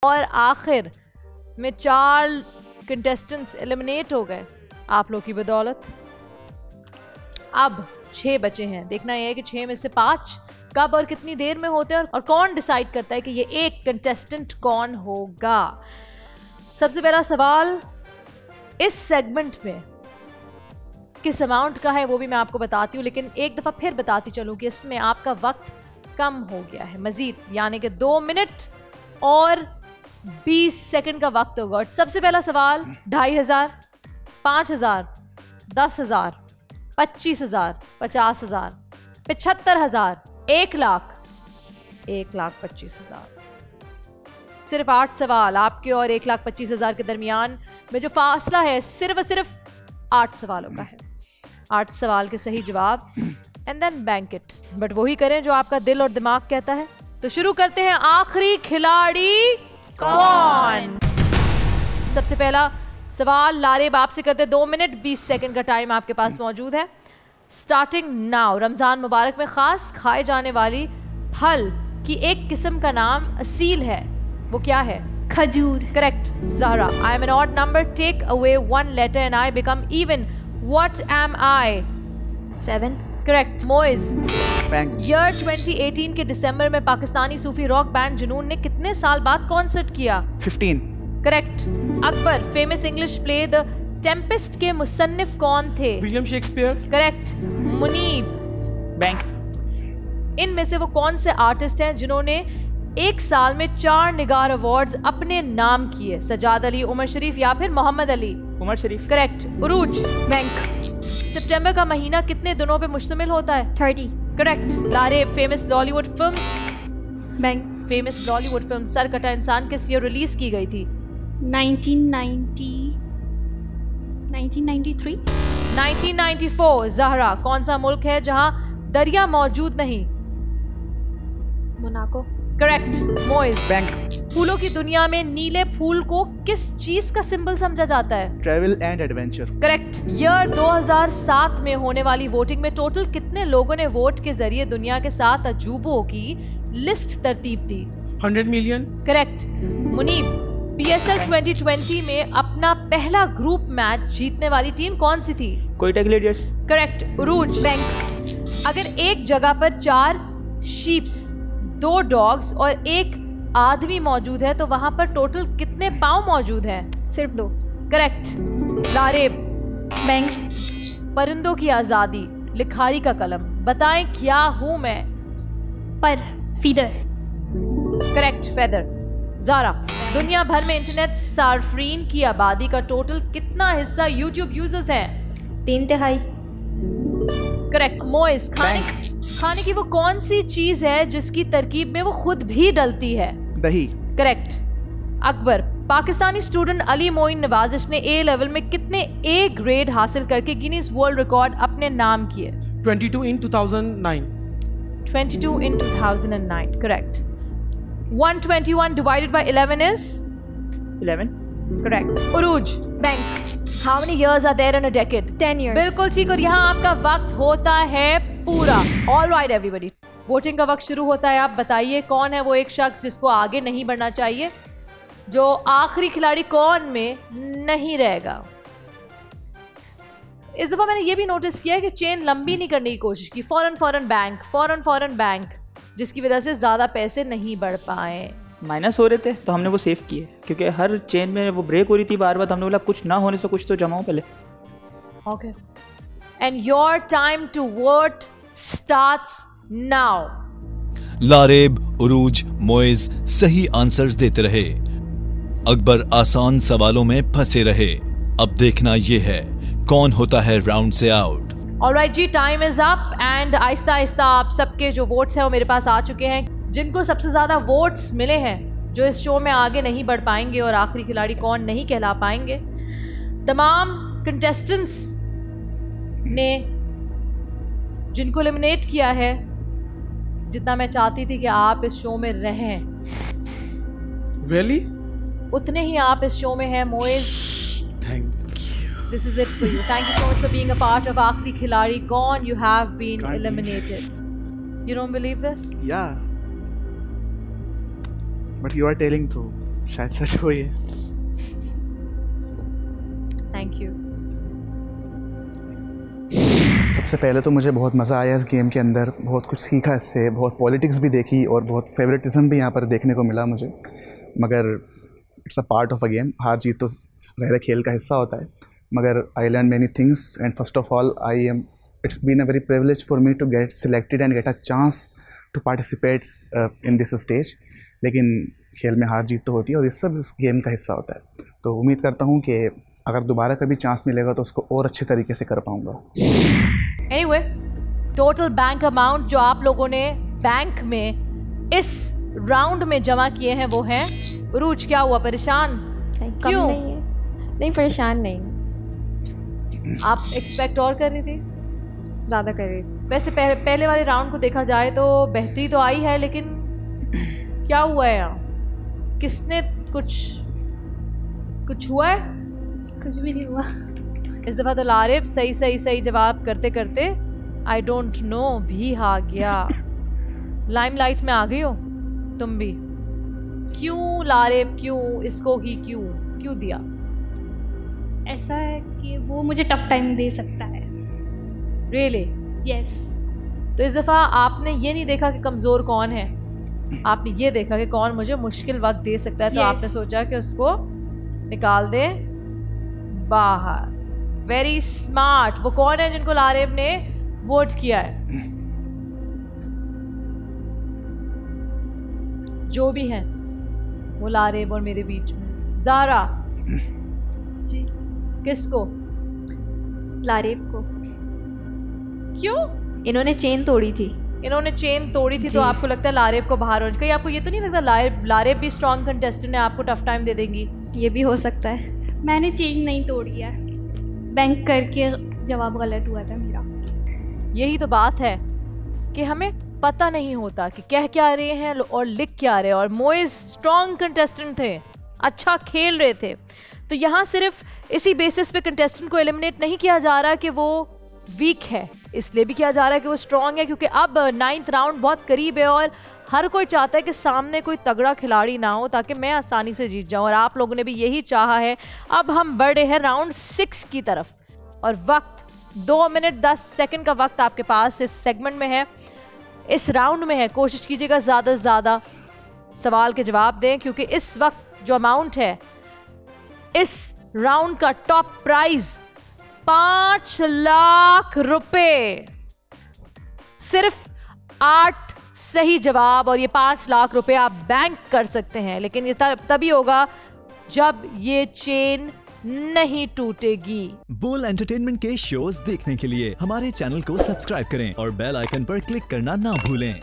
और आखिर में 4 कंटेस्टेंट्स एलिमिनेट हो गए आप लोग की बदौलत। अब 6 बचे हैं। देखना यह है कि 6 में से 5 कब और कितनी देर में होते हैं और कौन डिसाइड करता है कि ये एक कंटेस्टेंट कौन होगा। सबसे पहला सवाल इस सेगमेंट में किस अमाउंट का है वो भी मैं आपको बताती हूँ, लेकिन एक दफ़ा फिर बताती चलूँ कि इसमें आपका वक्त कम हो गया है मजीद, यानी कि 2 मिनट और 20 सेकंड का वक्त होगा। सबसे पहला सवाल 2500, 5000, 10,000, 25,000, 50,000, 75,000, 1 लाख, 1,25,000। सिर्फ 8 सवाल आपके और 1,25,000 के दरमियान में जो फासला है सिर्फ 8 सवालों का है। 8 सवाल के सही जवाब and then bank it, but वही करें जो आपका दिल और दिमाग कहता है। तो शुरू करते हैं, आखिरी खिलाड़ी कौन। सबसे पहला सवाल लारेब आपसे करते हैं। 2 मिनट 20 सेकंड का टाइम आपके पास मौजूद है। Starting now. रमजान मुबारक में खास खाए जाने वाली फल की एक किस्म का नाम असील है, वो क्या है? खजूर। Correct Zahra. I am an odd number, take away 1 letter and I become even, what am I? 7। Correct Moiz. Bank. Year 2018 के दिसंबर में पाकिस्तानी सूफी रॉक बैंड जुनून ने कितने साल बाद कॉन्सर्ट किया? 15। Correct. Akbar famous English play the Tempest के मुसन्निफ कौन थे? William Shakespeare. Correct. Munib. Bank. इनमें से वो कौन से आर्टिस्ट हैं जिन्होंने एक साल में 4 निगार अवार्ड्स अपने नाम किए? सजाद अली, उमर शरीफ या फिर Muhammad Ali? Umer Sharif. Correct. Urooj. Bank. सितंबर का महीना कितने दिनों पे मुश्तमिल होता है? 30। Correct. Laraib famous Lollywood film. Bank. Famous Lollywood film Sarkata Insaan किस ईयर रिलीज की गई थी? 1993। 1994। ज़हरा, कौन सा मुल्क है जहां दरिया मौजूद नहीं? मोनाको। करेक्ट। मोइज। बैंक। फूलों की दुनिया में नीले फूल को किस चीज का सिंबल समझा जाता है? Travel and adventure. Correct. Year 2007 में होने वाली वोटिंग में टोटल कितने लोगों ने वोट के जरिए दुनिया के 7 अजूबों की लिस्ट तरतीब दी? 100 मिलियन। करेक्ट। मुनीब, PSL 2020 में अपना पहला ग्रुप मैच जीतने वाली टीम कौन सी थी? Quetta Gladiators. Correct. Urooj. Bank. अगर एक जगह पर 4 शीप्स, 2 डॉग्स और 1 आदमी मौजूद है तो वहां पर टोटल कितने पाँव मौजूद हैं? सिर्फ 2। करेक्ट। लारेब, बैंक। परिंदों की आजादी, लिखारी का कलम, बताएं क्या हूं मैं? पर। फीदर। करेक्ट। फेदर। ज़ारा, दुनिया भर में इंटरनेट सार्फरीन की आबादी का टोटल कितना हिस्सा यूट्यूब यूजर्स हैं? 3/3। करेक्ट। मोइस, खाने की वो कौन सी चीज है जिसकी तरकीब में वो खुद भी डलती है? दही। करेक्ट। अकबर, पाकिस्तानी स्टूडेंट अली मोइन नवाजिश ने A लेवल में कितने A ग्रेड हासिल करके गिनीज वर्ल्ड रिकॉर्ड अपने नाम किए? 22 in 2009। 22 in 2009। Correct. 121 divided by 11 is? 11। Correct. Urooj. Bank. How many years are there in a decade? 10 years। बिल्कुल ठीक, और यहाँ आपका वक्त होता है पूरा। All right everybody, वोटिंग का वक्त शुरू होता है। आप बताइए कौन है वो एक शख्स जिसको आगे नहीं बढ़ना चाहिए, जो आखिरी खिलाड़ी कौन में नहीं रहेगा। इस दफा मैंने ये भी नोटिस किया है कि चेन लंबी नहीं करने की कोशिश की। फौरन बैंक, जिसकी वजह से ज्यादा पैसे नहीं बढ़ पाए। माइनस हो रहे थे तो हमने वो सेव किए, क्योंकि हर चेन में वो ब्रेक हो रही थी बार बार, तो हमने बोला कुछ ना होने से कुछ तो जमाओ पहले। Okay, and your time to vote starts now. Laraib, Urooj, Moiz सही आंसर्स देते रहे। अकबर आसान सवालों में फंसे रहे। अब देखना ये है कौन होता है राउंड से out. Alright ji, time is up and आहिस्ता आहिस्ता आप सबके जो वोट्स हैं वो मेरे पास आ चुके हैं। जिनको सबसे ज़्यादा वोट्स मिले हैं जो इस शो में आगे नहीं बढ़ पाएंगे और आखिरी खिलाड़ी कौन नहीं कहला पाएंगे। तमाम कंटेस्टेंट्स ने जिनको एलिमिनेट किया है, जितना मैं चाहती थी कि आप इस शो में रहें, Really? उतने ही आप इस शो में हैं। Moiz, Thank this is it for you. Thank you so much for being a part of आखिरी खिलाड़ी कौन. You have been Can't eliminated. You don't believe this? Yeah. But you are telling so. शायद सच हो ये। Thank you. सबसे पहले तो मुझे बहुत मज़ा आया इस गेम के अंदर, बहुत कुछ सीखा इससे, बहुत पॉलिटिक्स भी देखी और बहुत फेवरेटिज्म भी यहाँ पर देखने को मिला मुझे। मगर it's a part of a game, हार जीत तो गहरे खेल का हिस्सा होता है। मगर I learn many things and first of all it's been a very privilege for me to get selected and get a chance to participate in this stage। लेकिन खेल में हार जीत तो होती है और ये सब इस गेम का हिस्सा होता है। तो उम्मीद करता हूँ कि अगर दोबारा कभी चांस मिलेगा तो उसको और अच्छे तरीके से कर पाऊँगा। Anyway, टोटल बैंक अमाउंट जो आप लोगों ने बैंक में इस राउंड में जमा किए हैं वो हैं, उरूज क्या हुआ, परेशान क्यों? नहीं है, नहीं परेशान नहीं, आप एक्सपेक्ट और कर रही थी? ज़्यादा कर रही थी। वैसे पहले वाले राउंड को देखा जाए तो बेहतरी तो आई है, लेकिन क्या हुआ है यहाँ? किसने कुछ हुआ है? कुछ भी नहीं हुआ। इस दफ़ा तो लारिब सही जवाब करते करते आई डोंट नो भी आ गया। लाइमलाइट में आ गई हो तुम भी। क्यों लारिब, क्यों इसको ही क्यों दिया? ऐसा है कि वो मुझे टफ टाइम दे सकता है। रियली? यस। तो इस दफ़ा आपने ये नहीं देखा कि कमज़ोर कौन है, आपने ये देखा कि कौन मुझे मुश्किल वक्त दे सकता है। तो आपने सोचा कि उसको निकाल दे बाहर। Very smart. वो कौन है जिनको लारिब ने वोट किया है? जो भी है वो लारिब और मेरे बीच में। ज़ारा जी। किसको? लारिब को। क्यों? इन्होंने चेन तोड़ी थी। इन्होंने चेन तोड़ी थी तो आपको लगता है लारिब को बाहर होना? कहीं आपको ये तो नहीं लगता लारिब भी स्ट्रॉन्ग कंटेस्टेंट है, आपको टफ टाइम दे देंगी? ये भी हो सकता है। मैंने चेन नहीं तोड़ी है, बैंक करके जवाब गलत हुआ था मेरा। यही तो बात है कि हमें पता नहीं होता कि कह क्या रहे हैं और लिख क्या रहे हैं। और मोइज स्ट्रॉन्ग कंटेस्टेंट थे, अच्छा खेल रहे थे। तो यहाँ सिर्फ इसी बेसिस पे कंटेस्टेंट को एलिमिनेट नहीं किया जा रहा कि वो वीक है, इसलिए भी किया जा रहा है कि वो स्ट्रॉन्ग है, क्योंकि अब 9th राउंड बहुत करीब है और हर कोई चाहता है कि सामने कोई तगड़ा खिलाड़ी ना हो ताकि मैं आसानी से जीत जाऊं। और आप लोगों ने भी यही चाहा है। अब हम बढ़े हैं राउंड 6 की तरफ और वक्त 2 मिनट 10 सेकंड का वक्त आपके पास इस सेगमेंट में है, इस राउंड में है। कोशिश कीजिएगा ज़्यादा से ज़्यादा सवाल के जवाब दें, क्योंकि इस वक्त जो अमाउंट है इस राउंड का टॉप प्राइज 5 लाख रुपए। सिर्फ 8 सही जवाब और ये 5 लाख रुपए आप बैंक कर सकते हैं। लेकिन ये तभी होगा जब ये चेन नहीं टूटेगी। बुल एंटरटेनमेंट के शोज देखने के लिए हमारे चैनल को सब्सक्राइब करें और बेल आइकन पर क्लिक करना ना भूलें।